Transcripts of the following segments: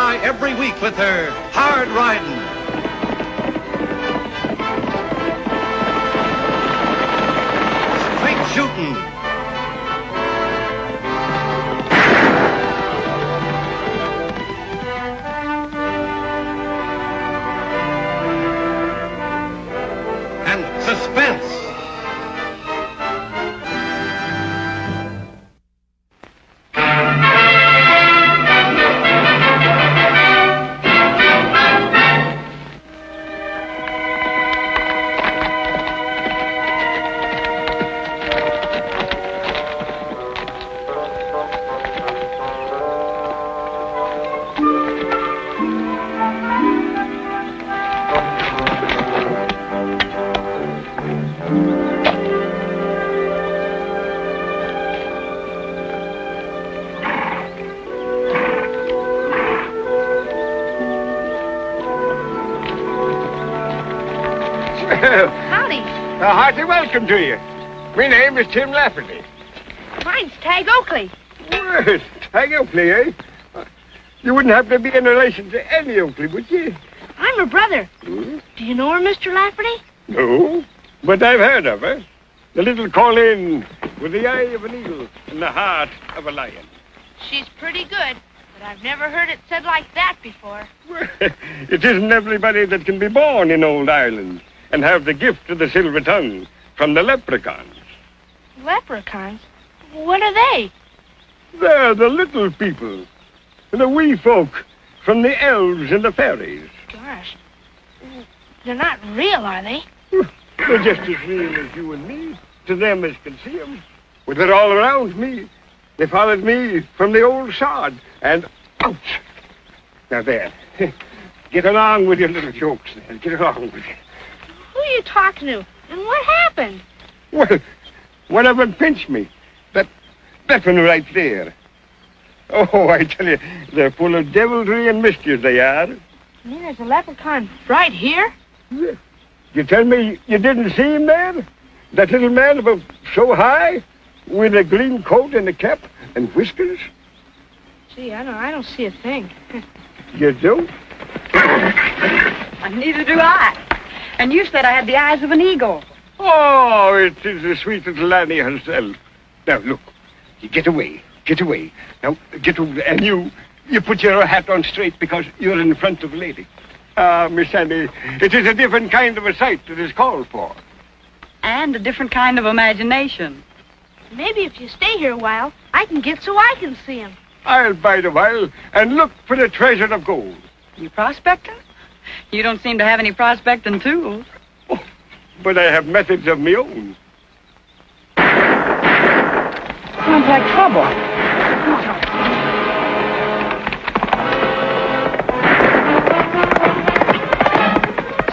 by every week with her hard riding. Straight shooting. And suspense. Howdy. A hearty welcome to you. My name is Tim Lafferty. Mine's Tag Oakley. Well, Tag Oakley, eh? You wouldn't have to be in relation to any Oakley, would you? I'm her brother. Hmm? Do you know her, Mr. Lafferty? No, but I've heard of her. The little Colleen with the eye of an eagle and the heart of a lion. She's pretty good, but I've never heard it said like that before. Well, it isn't everybody that can be born in old Ireland and have the gift of the silver tongue from the leprechauns. Leprechauns? What are they? They're the little people, the wee folk from the elves and the fairies. Gosh. They're not real, are they? They're just as real as you and me, to them as can see them. Well, they're all around me. They followed me from the old sod, and ouch! Now there, get along with your little jokes there, get along with it. Who are you talking to? And what happened? Well, one of them pinched me. That one right there. Oh, I tell you, they're full of devilry and mischief, they are. You mean there's a leprechaun right here? You tell me you didn't see him there? That little man about so high, with a green coat and a cap and whiskers? Gee, I don't see a thing. You don't? Neither do I. And you said I had the eyes of an eagle. Oh, it is the sweet little Annie herself. Now, look, you get away. Now, get over there. And you put your hat on straight because you're in front of a lady. Miss Annie, it is a different kind of a sight that is called for. And a different kind of imagination. Maybe if you stay here a while, I can get so I can see him. I'll bide a while and look for the treasure of gold. You prospecting? You don't seem to have any prospecting tools. Oh, but I have methods of my own. Sounds like trouble.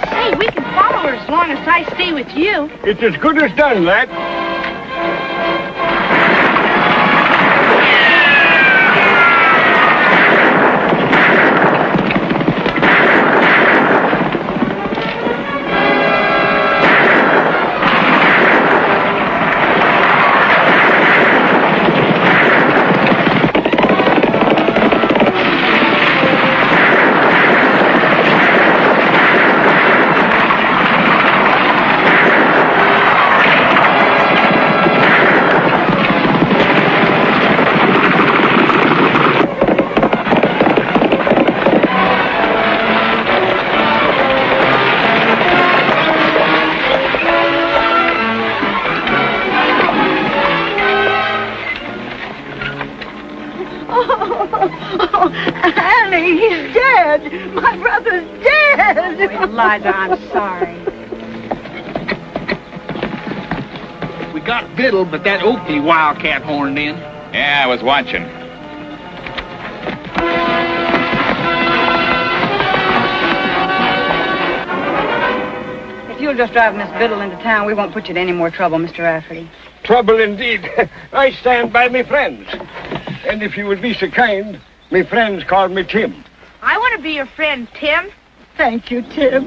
Hey, we can follow her as long as I stay with you. It's as good as done, lad. Annie, he's dead. My brother's dead. Oh, Eliza, I'm sorry. We got Biddle, but that Oakley wildcat horned in. Yeah, I was watching. If you'll just drive Miss Biddle into town, we won't put you to any more trouble, Mr. Rafferty. Trouble indeed. I stand by me friends. And if you would be so kind, me friends call me Tim. I want to be your friend, Tim. Thank you, Tim.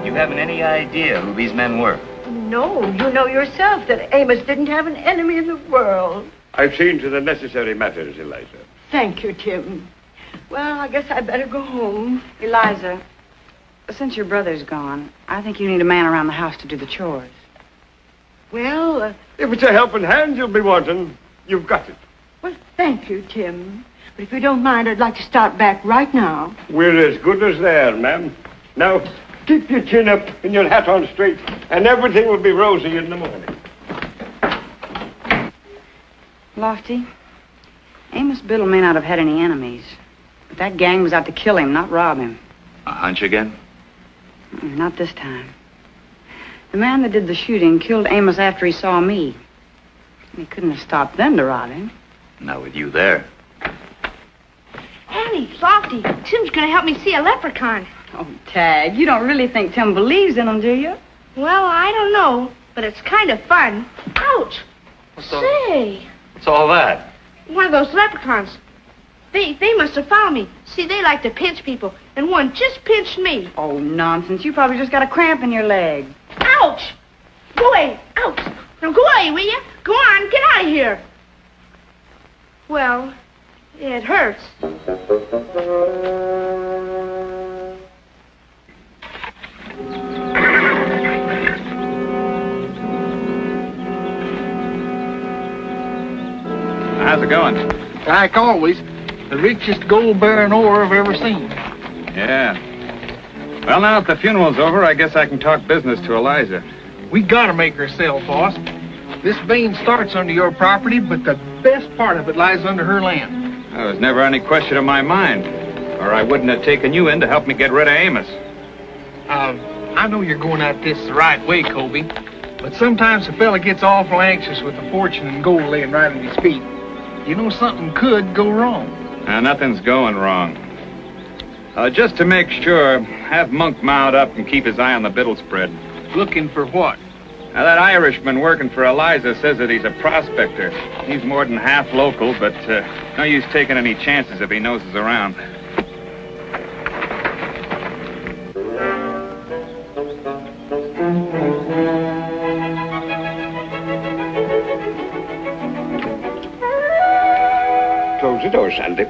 You haven't any idea who these men were. No, you know yourself that Amos didn't have an enemy in the world. I've seen to the necessary matters, Eliza. Thank you, Tim. Well, I guess I better go home. Eliza, since your brother's gone, I think you need a man around the house to do the chores. Well, If it's a helping hand you'll be wanting, you've got it. well, thank you, Tim. But if you don't mind, I'd like to start back right now. We're as good as there, ma'am. Now, keep your chin up and your hat on straight, and everything will be rosy in the morning. Lofty, Amos Biddle may not have had any enemies, but that gang was out to kill him, not rob him. A hunch again? Not this time. The man that did the shooting killed Amos after he saw me. He couldn't have stopped then to rob him. Not with you there. Annie, Lofty, Tim's gonna help me see a leprechaun. Oh, Tag, you don't really think Tim believes in him, do you? Well, I don't know, but it's kind of fun. Ouch! Say, What's all that? one of those leprechauns. They must have found me. See, they like to pinch people, and one just pinched me. Oh, nonsense. You probably just got a cramp in your leg. Ouch! Go away! Ouch! Now go away, will you? Go on, get out of here. Well, it hurts. How's it going? Like always, the richest gold-bearing ore I've ever seen. Yeah. Well, now that the funeral's over, I guess I can talk business to Eliza. We gotta make her sell, boss. This vein starts under your property, but the best part of it lies under her land. There was never any question in my mind, or I wouldn't have taken you in to help me get rid of Amos. I know you're going at this the right way, Colby, but sometimes a fella gets awful anxious with a fortune and gold laying right at his feet. You know something could go wrong. Nothing's going wrong. Just to make sure, have Monk mount up and keep his eye on the Biddle spread. Looking for what? Now, that Irishman working for Eliza says that he's a prospector. He's more than half local, but no use taking any chances if he knows us around. Close the door, Sandy.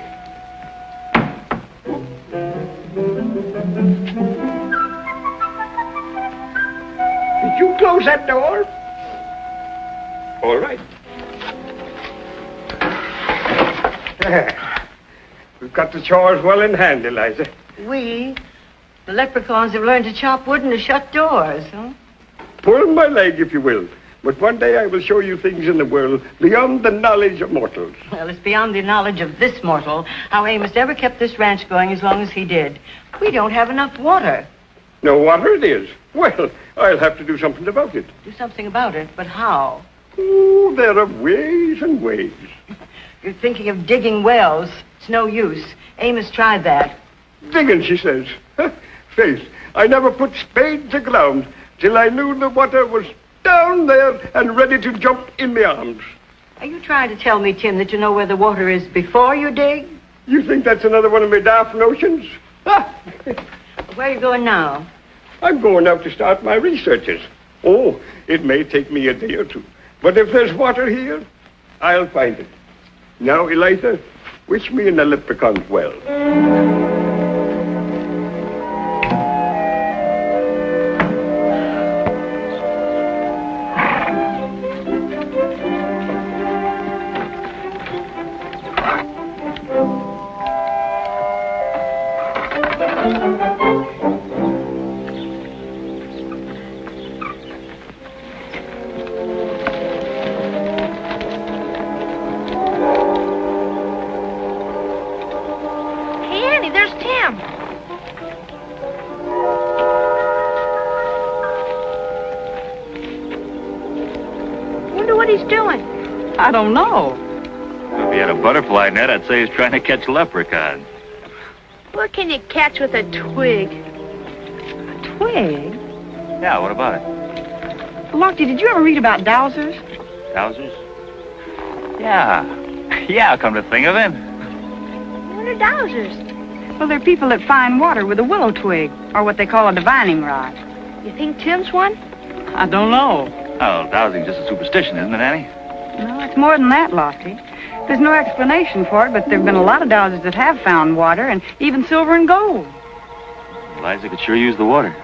Did you close that door? All right. We've got the chores well in hand, Eliza. The leprechauns have learned to chop wood and to shut doors, huh? Pull my leg, if you will. But one day I will show you things in the world beyond the knowledge of mortals. Well, it's beyond the knowledge of this mortal how Amos ever kept this ranch going as long as he did. We don't have enough water. No water it is. Well, I'll have to do something about it. Do something about it, but how? Oh, there are ways and ways. You're thinking of digging wells. It's no use. Amos tried that. Digging, she says. Faith, I never put spade to ground till I knew the water was down there and ready to jump in my arms. Are you trying to tell me, Tim, that you know where the water is before you dig? You think that's another one of my daft notions? Where are you going now? I'm going out to start my researches. Oh, it may take me a day or two. But if there's water here, I'll find it. Now, Eliza, wish me in the leprechaun's well. I don't know. If he had a butterfly net, I'd say he's trying to catch leprechauns. What can you catch with a twig? A twig? Yeah, what about it? Lofty, did you ever read about dowsers? Dowsers? Yeah. Yeah, come to think of it. What are dowsers? Well, they're people that find water with a willow twig, or what they call a divining rod. You think Tim's one? I don't know. Oh, dowsing's just a superstition, isn't it, Annie? No, it's more than that, Lofty. There's no explanation for it, but there have been a lot of dowsers that have found water, and even silver and gold. Eliza could sure use the water.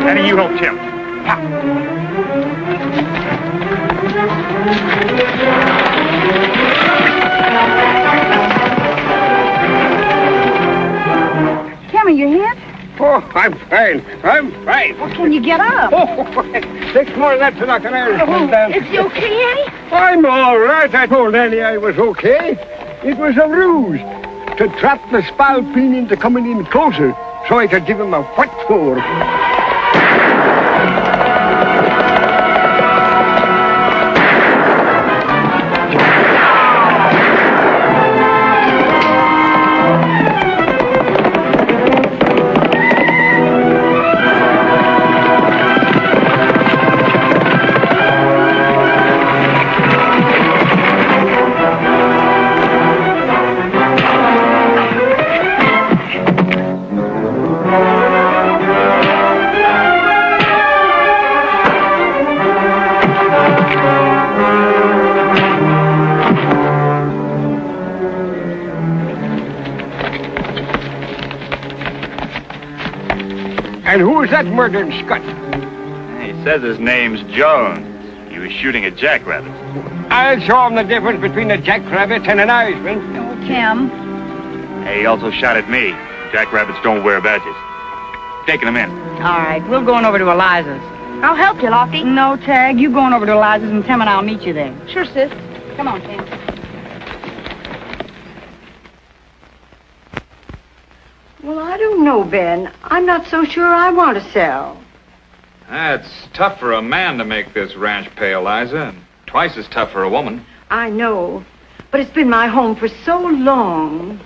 Annie, you help Tim. Tim, are you hit? Oh, I'm fine. I'm fine. Well, can you get up? Oh, 6 more laps and I can down. Is he okay, Annie? I'm all right. I told Annie I was okay. It was a ruse to trap the spalpeen into coming in closer so I could give him a what for. And who is that murdering scut? He says his name's Jones. He was shooting a jackrabbit. I'll show him the difference between a jackrabbit and an Irishman. Oh, Tim. Hey, he also shot at me. Jackrabbits don't wear badges. Taking him in. All right, we're going over to Eliza's. I'll help you, Lofty. No, Tag, you going over to Eliza's, and Tim and I'll meet you there. Sure, sis. Come on, Tim. Well, I don't know, Ben. I'm not so sure I want to sell. It's tough for a man to make this ranch pay, Eliza, and twice as tough for a woman. I know, but it's been my home for so long.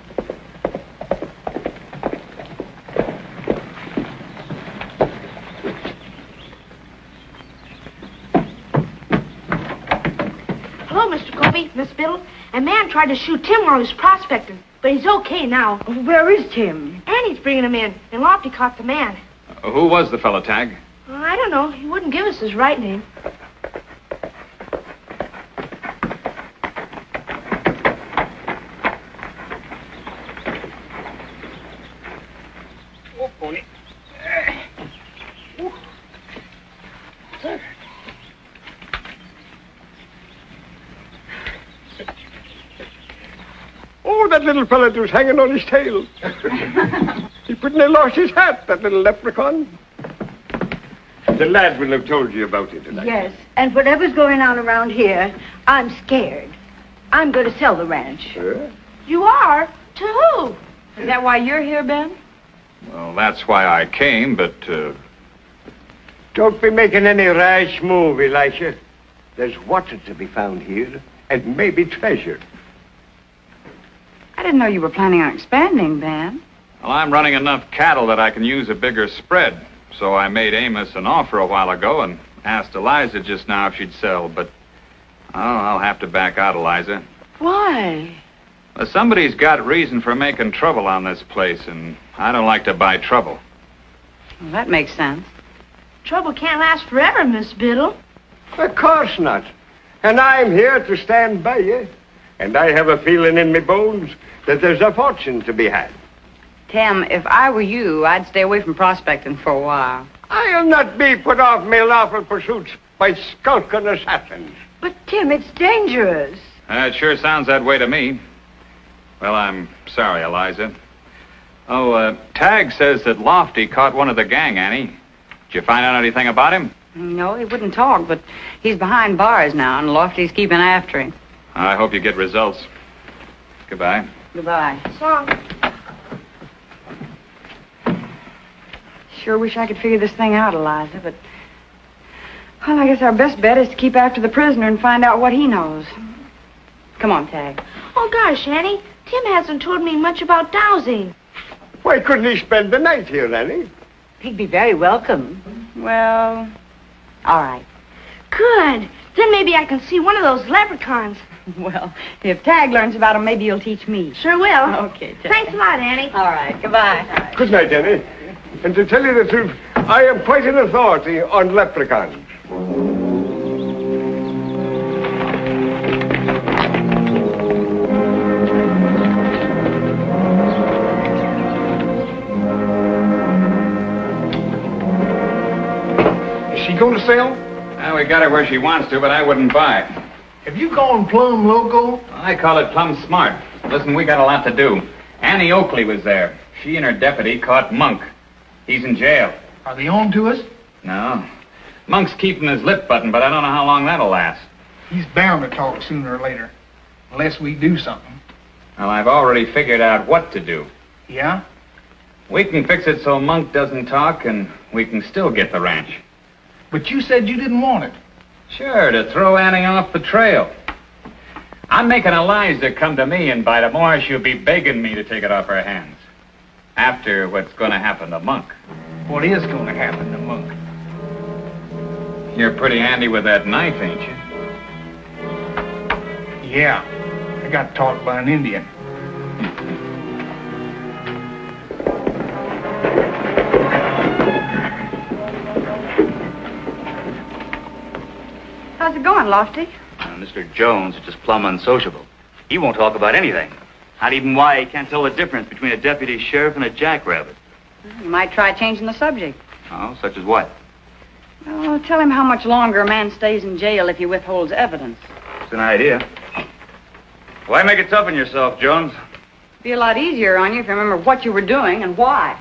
Hello, Mr. Colby, Miss Biddle. A man tried to shoot Tim while he was prospecting, but he's okay now. Where is Tim? Annie's bringing him in, and Lofty caught the man. Who was the fella, Tag? I don't know. He wouldn't give us his right name. Oh, pony. Oh, that little fella was hanging on his tail. He couldn't have lost his hat, that little leprechaun. The lad will have told you about it tonight. Yes, and whatever's going on around here, I'm scared. I'm going to sell the ranch. You are? To who? Is that why you're here, Ben? Well, that's why I came, but, Don't be making any rash move, Elisha. There's water to be found here, and maybe treasure. I didn't know you were planning on expanding, Ben. well, I'm running enough cattle that I can use a bigger spread. So I made Amos an offer a while ago and asked Eliza just now if she'd sell, but I'll have to back out, Eliza. Why? Well, somebody's got reason for making trouble on this place, and I don't like to buy trouble. Well, that makes sense. Trouble can't last forever, Miss Biddle. Of course not. And I'm here to stand by you. And I have a feeling in my bones that there's a fortune to be had. Tim, if I were you, I'd stay away from prospecting for a while. I'll not be put off my lawful pursuits by skulking assassins. But, Tim, it's dangerous. It sure sounds that way to me. Well, I'm sorry, Eliza. Oh, Tag says that Lofty caught one of the gang, Annie. Did you find out anything about him? No, he wouldn't talk, but he's behind bars now, and Lofty's keeping after him. I hope you get results. Goodbye. Goodbye. So long. Sure wish I could figure this thing out, Eliza, but... Well, I guess our best bet is to keep after the prisoner and find out what he knows. Come on, Tag. Oh, gosh, Annie. Tim hasn't told me much about dowsing. Why couldn't he spend the night here, Annie? He'd be very welcome. Well, all right. Good. Then maybe I can see one of those leprechauns. Well, if Tag learns about him, maybe he'll teach me. Sure will. Okay, Tag. Thanks a lot, Annie. All right, goodbye. Good night, Annie. And to tell you the truth, I am quite an authority on leprechauns. Is she going to sell? Well, we got her where she wants to, but I wouldn't buy. Have you gone plumb loco? I call it plumb smart. Listen, we got a lot to do. Annie Oakley was there. She and her deputy caught Monk. He's in jail. Are they on to us? No. Monk's keeping his lip button, but I don't know how long that'll last. He's bound to talk sooner or later. Unless we do something. Well, I've already figured out what to do. Yeah? We can fix it so Monk doesn't talk, and we can still get the ranch. But you said you didn't want it. Sure, to throw Annie off the trail. I'm making Eliza come to me, and by tomorrow she'll be begging me to take it off her hands. After what's going to happen to Monk. What is going to happen to Monk? You're pretty handy with that knife, ain't you? Yeah. I got taught by an Indian. How's it going, Lofty? Mr. Jones is just plumb unsociable. He won't talk about anything. Not even why he can't tell the difference between a deputy sheriff and a jackrabbit. You might try changing the subject. Oh, such as what? Oh, tell him how much longer a man stays in jail if he withholds evidence. It's an idea. Why make it tough on yourself, Jones? Be a lot easier on you if you remember what you were doing and why.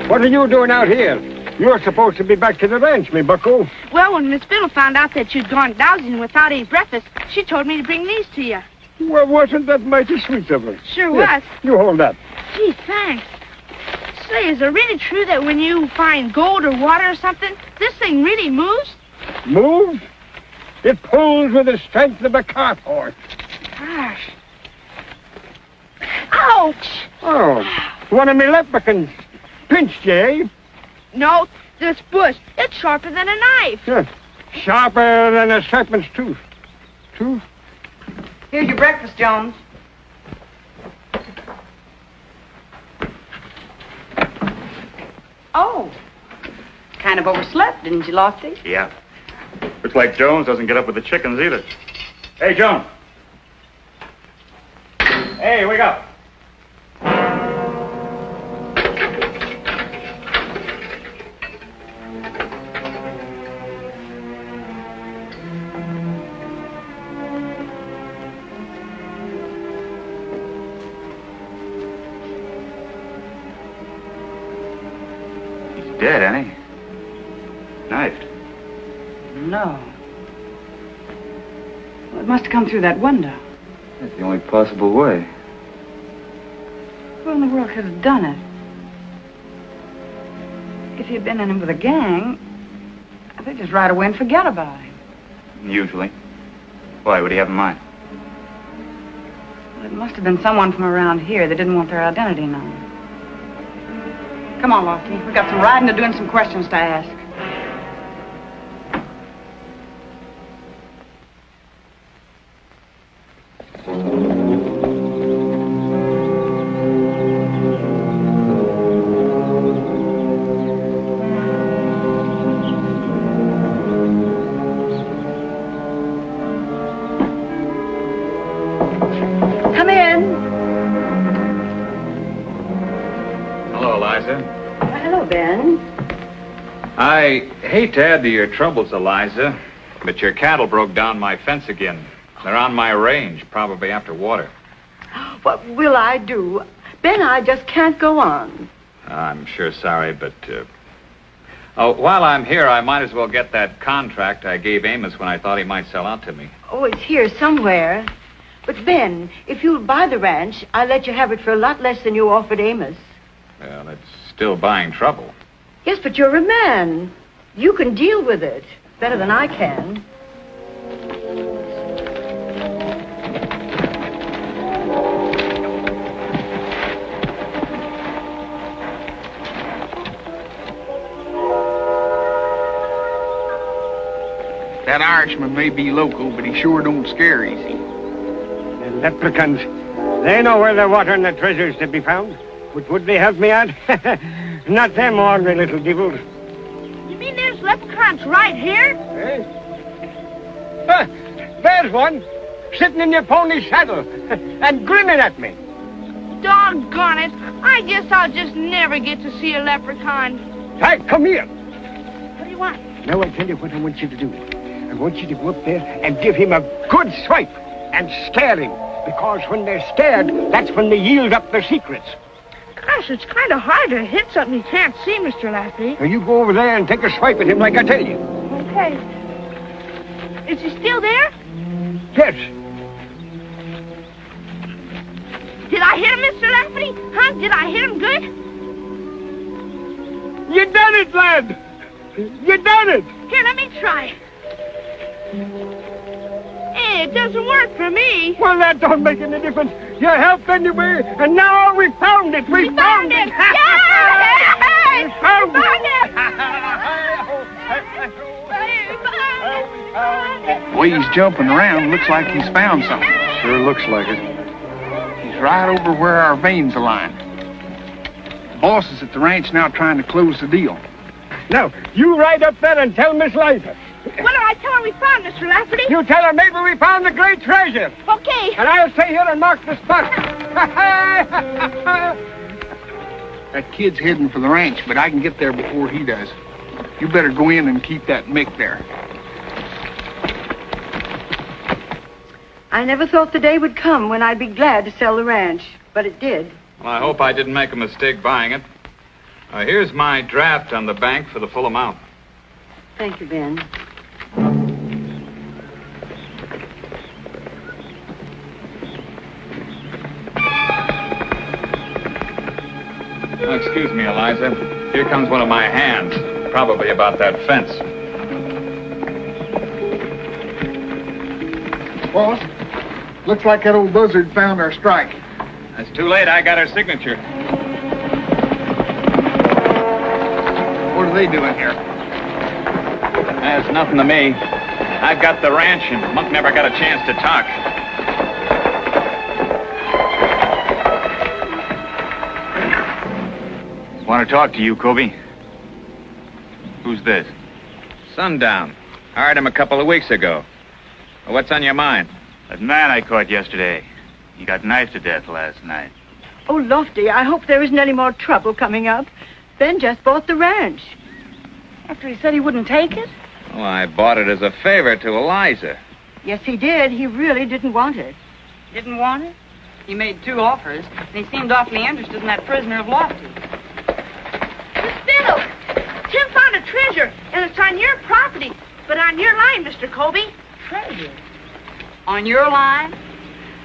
What are you doing out here? You're supposed to be back to the ranch, me bucko. Well, when Miss Biddle found out that you'd gone dowsing without any breakfast, she told me to bring these to you. Well, wasn't that mighty sweet of her? Sure Here, was. You hold that. Gee, thanks. Say, is it really true that when you find gold or water or something, this thing really moves? Move? It pulls with the strength of a cart horse. Gosh. Ouch! Oh, one of me leprechauns. Pinched you, eh? No, this bush, it's sharper than a knife. Yeah. Sharper than a serpent's tooth. Tooth? Here's your breakfast, Jones. Oh. Kind of overslept, didn't you, Lofty? Yeah. Looks like Jones doesn't get up with the chickens either. Hey, Jones. Hey, wake up. Dead, Annie. Knifed. No. Well, it must have come through that window. That's the only possible way. Who in the world could have done it? If he'd been in it with a gang, they'd just ride away and forget about him. Usually. Why, what do you have in mind? Well, it must have been someone from around here that didn't want their identity known. Come on, Lofty. We've got some riding to do and some questions to ask. Come in. Hello, Eliza. Hello, Ben. I hate to add to your troubles, Eliza, but your cattle broke down my fence again. They're on my range, probably after water. What will I do? Ben, I just can't go on. I'm sure sorry, but... while I'm here, I might as well get that contract I gave Amos when I thought he might sell out to me. Oh, it's here somewhere. But, Ben, if you'll buy the ranch, I'll let you have it for a lot less than you offered Amos. Well, it's still buying trouble. Yes, but you're a man. You can deal with it better than I can. That Irishman may be local, but he sure don't scare easy. The leprechauns, they know where the water and the treasure's to be found. But would they help me out? Not them ordinary little devils. You mean there's leprechauns right here? Eh? There's one, sitting in your pony's saddle and grinning at me. Doggone it. I guess I'll just never get to see a leprechaun. Hey, come here. What do you want? Now I tell you what I want you to do. I want you to go up there and give him a good swipe and scare him. Because when they're scared, that's when they yield up their secrets. Gosh, it's kind of hard to hit something you can't see, Mr. Laffy. Now you go over there and take a swipe at him like I tell you. Okay. Is he still there? Yes. Did I hit him, Mr. Laffy? Huh? Did I hit him good? You done it, lad. You done it. Here, let me try. Hey, it doesn't work for me. Well, that don't make any difference. You helped anyway, and now we found it. We found it. Yay! We found it. The way he's jumping around, looks like he's found something. Sure looks like it. He's right over where our veins align. The boss is at the ranch now trying to close the deal. Now, you ride up there and tell Miss Liza. What do I tell her we found, Mr. Lafferty? You tell her maybe we found the great treasure. Okay. And I'll stay here and mark the spot. That kid's heading for the ranch, but I can get there before he does. You better go in and keep that Mick there. I never thought the day would come when I'd be glad to sell the ranch, but it did. Well, I hope I didn't make a mistake buying it. Here's my draft on the bank for the full amount. Thank you, Ben. Excuse me, Eliza. Here comes one of my hands. Probably about that fence. Boss, looks like that old buzzard found our strike. It's too late. I got her signature. What are they doing here? That's nothing to me. I've got the ranch, and Monk never got a chance to talk. Want to talk to you, Kobe? Who's this? Sundown. Hired him a couple of weeks ago. What's on your mind? That man I caught yesterday. He got knifed to death last night. Oh, Lofty, I hope there isn't any more trouble coming up. Ben just bought the ranch. After he said he wouldn't take it? Well, I bought it as a favor to Eliza. Yes, he did. He really didn't want it. Didn't want it? He made 2 offers, and he seemed awfully interested in that prisoner of Lofty. Miss Biddle, Tim found a treasure, and it's on your property, but on your line, Mr. Colby. Treasure? On your line?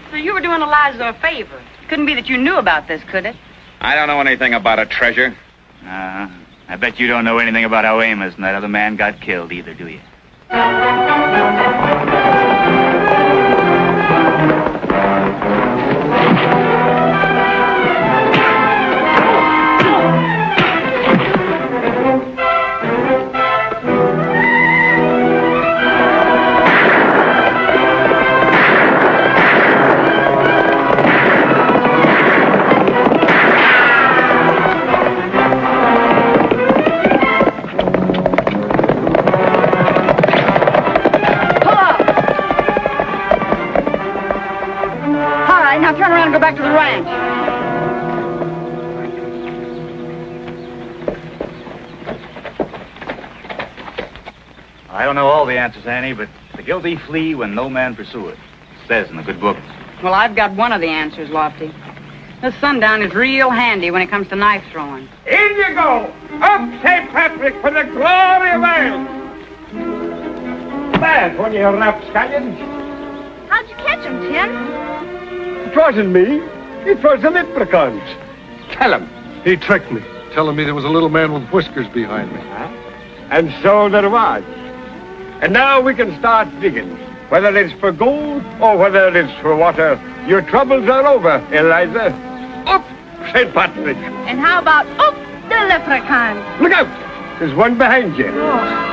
So you were doing Eliza a favor. Couldn't be that you knew about this, could it? I don't know anything about a treasure. I bet you don't know anything about how Amos and that other man got killed either, do you? Turn around and go back to the ranch. I don't know all the answers, Annie, but the guilty flee when no man pursueth. It says in the good book. Well, I've got one of the answers, Lofty. The sundown is real handy when it comes to knife throwing. In you go! Up, St. Patrick, for the glory of Ireland! There's one of your rapscallions. How'd you catch him, Tim? It wasn't me. It was the leprechauns. Tell him. He tricked me, telling me there was a little man with whiskers behind me. And so there was. And now we can start digging. Whether it's for gold or whether it's for water, your troubles are over, Eliza. Up, St. Patrick. And how about, the leprechaun? Look out! There's one behind you. Oh.